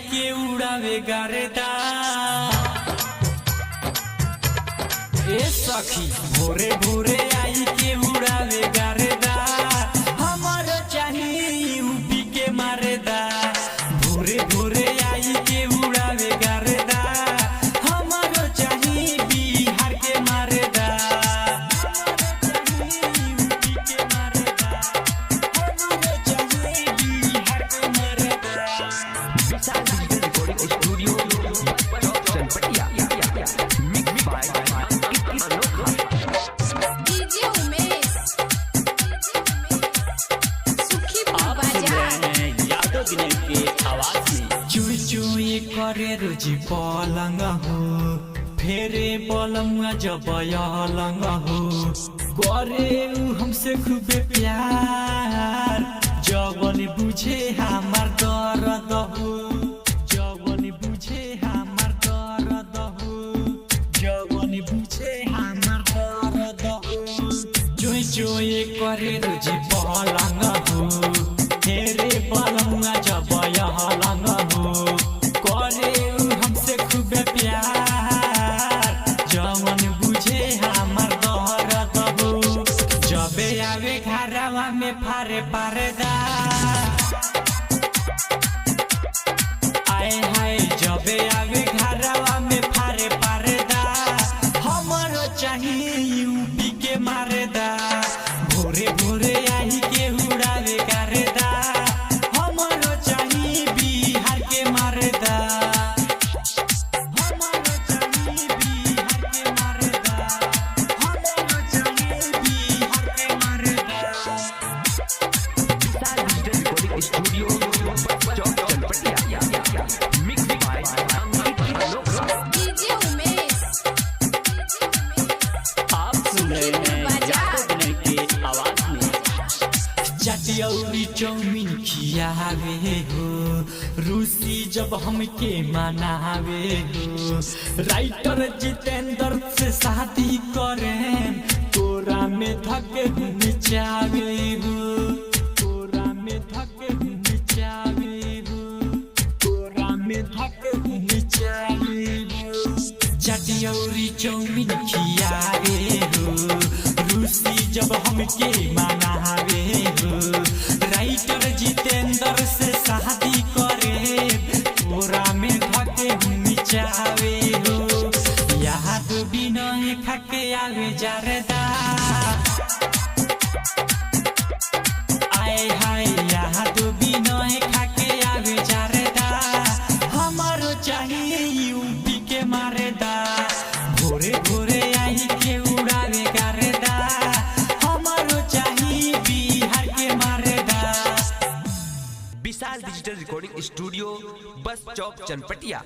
के उड़ावे गारेदा। ए सखी भोरे भोरे आई के उड़ावे गारेदा, हमारो चाहिए यूपी के मारेदा। भोरे भोरे आई के उड़ावे गारेदा, हमारो चाहिए बिहार के मारेदा। यूपी के मारेदा, हमारो चाहिए बिहार के मारेदा। Vishal digital recording studio Chanpatia mix by DJ Umesh Sukhipur बाजार। यादव दिनेश के आवाज में चुई चुई करे रुचि पलंग हो, फेरे पलंग जब अलंग हो। करे उ हमसे खूबे प्यार, जवन बुझे हमार दर्द हो। जवन बुझे हमार दर्द हो, जवन बुझे हमार दर्द हो। चुई चुई करे रुचि पलंग हो, फेरे पलंग जब अलंग हो। करे उ हमसे खूबे प्यार, जवन बुझे हमार दर्द हो। जबे आवे घरवा में फारे पारेदा, आए हाय जबे आवे घरवा में फारे पारेदा, हमारो चाहिए यूपी के मारेदा। भोरे भोरे आई के उड़ावे गारेदा, हमारो चाहिए बिहार के मारेदा। हमारो चाहिए बिहार के मारेदा, हमारो चाहिए बिहार के मारेदा। Vishal digital recording studio Chanpatia mix by DJ Umesh आप सुन रहे हैं यादव दिनेश के आवाज में। चटियौरी चौमिन खियावे हो, रूसी जब हमके मनावे हो। राइटर जितेंद्र से शादी करें, तोरा में धके निचावे हो। तोरा में धके निचावे हो, तोरा में धके निचावे हो। चटियौरी चौमिन खियावे हो, रूसी जब हमके मनावे हो। राइटर जितेंद्र से शादी करे, तोरा में धके निचावे हो। याद बिनय खाके आवे जारेदा, आए हाय याद बिनय खाके आवे जारेदा, हमारो चाहिए यूपी के मारेदा। भोरे भोरे आई के उड़ावे गारेदा, हमारो चाहिए बिहार के मारेदा। विशाल डिजिटल रिकॉर्डिंग स्टूडियो बस चौक चनपटिया।